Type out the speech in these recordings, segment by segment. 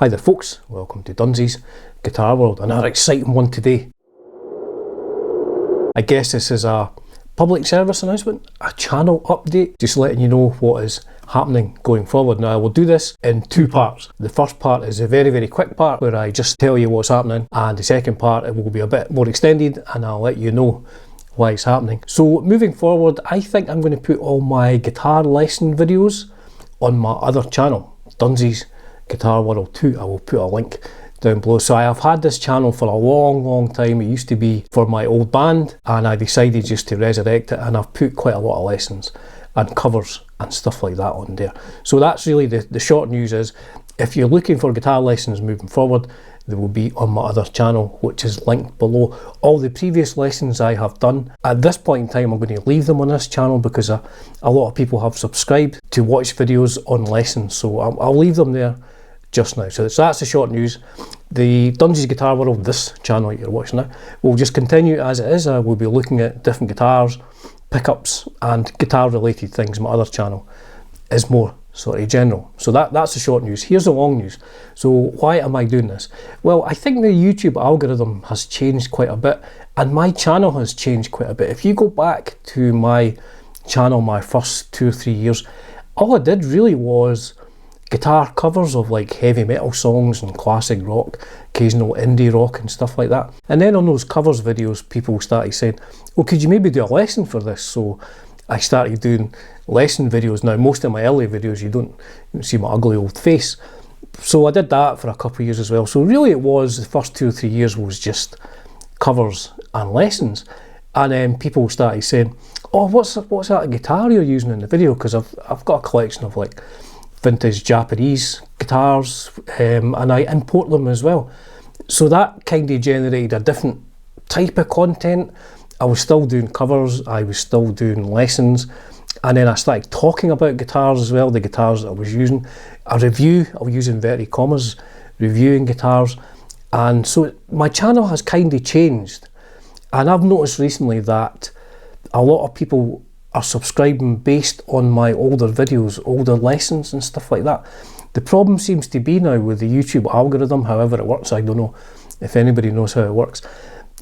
Hi there folks, welcome to Dunsy's Guitar World. Another exciting one today. I guess this is a public service announcement, a channel update, just letting you know what is happening going forward. Now I will do this in two parts. The first part is a very quick part where I just tell you what's happening, and the second part it will be a bit more extended and I'll let you know why it's happening. So moving forward, I think I'm going to put all my guitar lesson videos on my other channel, Dunsy's Guitar World 2. I will put a link down below. So I have had this channel for a long time. It used to be for my old band and I decided just to resurrect it, and I've put quite a lot of lessons and covers and stuff like that on there. So that's really the short news is, if you're looking for guitar lessons moving forward, they will be on my other channel, which is linked below. All the previous lessons I have done, at this point in time I'm going to leave them on this channel because a lot of people have subscribed to watch videos on lessons, so I'll leave them there just now. So that's the short news. The Dunsy's Guitar World, this channel you're watching now, will just continue as it is. We'll be looking at different guitars, pickups and guitar related things. My other channel is more sort of general. So that's the short news. Here's the long news. So why am I doing this? Well, I think the YouTube algorithm has changed quite a bit, and my channel has changed quite a bit. If you go back to my channel, my first 2 or 3 years, all I did really was guitar covers of like heavy metal songs and classic rock, occasional indie rock and stuff like that. And then on those covers videos, people started saying, well, could you maybe do a lesson for this? So I started doing lesson videos. Now most of my early videos you don't see my ugly old face, so I did that for a couple of years as well. So really it was, the first 2 or 3 years was just covers and lessons, and then people started saying, oh, what's that guitar you're using in the video? Because I've got a collection of like vintage Japanese guitars, and I import them as well. So that kind of generated a different type of content. I was still doing covers, I was still doing lessons, and then I started talking about guitars as well, the guitars that I was using. A review, I was using inverted commas, reviewing guitars. And so my channel has kind of changed. And I've noticed recently that a lot of people are subscribing based on my older videos, older lessons and stuff like that. The problem seems to be now with the YouTube algorithm, however it works, I don't know if anybody knows how it works.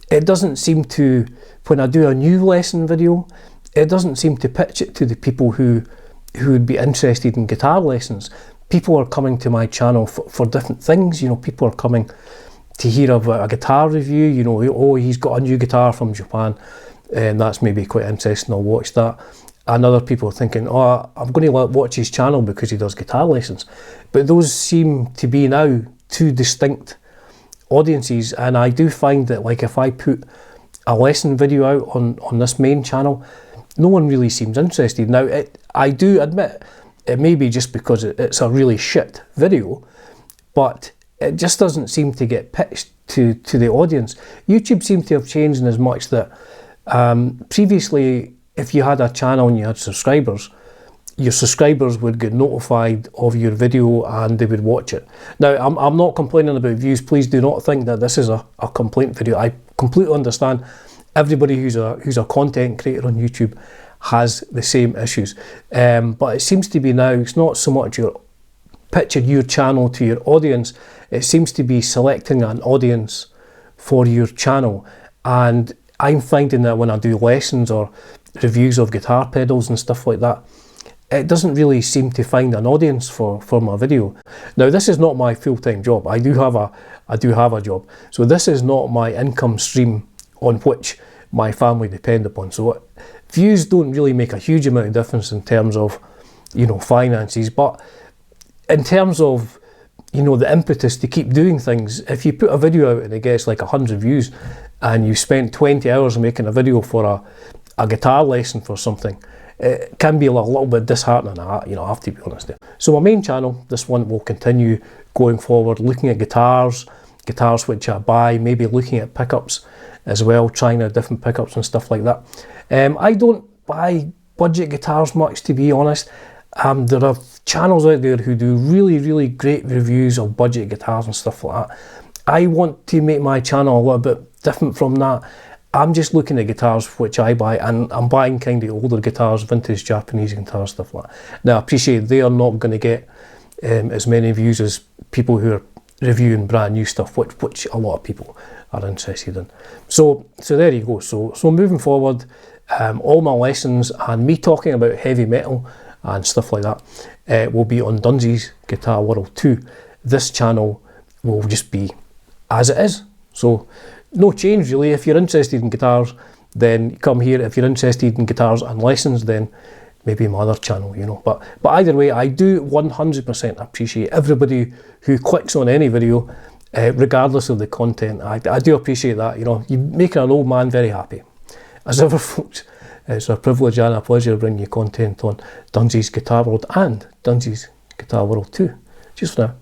It doesn't seem to, when I do a new lesson video, it doesn't seem to pitch it to the people who would be interested in guitar lessons. People are coming to my channel for different things. You know, people are coming to hear about a guitar review, you know, oh, he's got a new guitar from Japan, and that's maybe quite interesting, I'll watch that. And other people are thinking, oh, I'm going to watch his channel because he does guitar lessons. But those seem to be now two distinct audiences, and I do find that like if I put a lesson video out on this main channel, no one really seems interested. Now I do admit it may be just because it's a really shit video, but it just doesn't seem to get pitched to the audience. YouTube seems to have changed in as much that previously if you had a channel and you had subscribers, your subscribers would get notified of your video and they would watch it. Now I'm not complaining about views, please do not think that this is a complaint video. I completely understand everybody who's a content creator on YouTube has the same issues, but it seems to be now it's not so much you're pitching your channel to your audience, it seems to be selecting an audience for your channel. And I'm finding that when I do lessons or reviews of guitar pedals and stuff like that, it doesn't really seem to find an audience for my video. Now this is not my full-time job. I do have a job, so this is not my income stream on which my family depend upon. So views don't really make a huge amount of difference in terms of, you know, finances, but in terms of, you know, the impetus to keep doing things, if you put a video out and it gets like 100 views and you spent 20 hours making a video for a guitar lesson for something, it can be a little bit disheartening, you know, I have to be honest there. So my main channel, this one, will continue going forward, looking at guitars which I buy, maybe looking at pickups as well, trying out different pickups and stuff like that. I don't buy budget guitars much, to be honest. There are channels out there who do really great reviews of budget guitars and stuff like that. I want to make my channel a little bit different from that. I'm just looking at guitars which I buy, and I'm buying kind of older guitars, vintage Japanese guitars, stuff like that. Now I appreciate they are not going to get as many views as people who are reviewing brand new stuff, which a lot of people are interested in. So there you go. So moving forward, all my lessons and me talking about heavy metal and stuff like that will be on Dunsy's Guitar World 2. This channel will just be as it is. So no change really. If you're interested in guitars, then come here. If you're interested in guitars and lessons, then maybe my other channel, you know. But either way, I do 100% appreciate everybody who clicks on any video, regardless of the content. I do appreciate that, you know. You're making an old man very happy. As ever, folks, it's a privilege and a pleasure bringing you content on Dunsy's Guitar World and Dunsy's Guitar World 2. Cheers for now.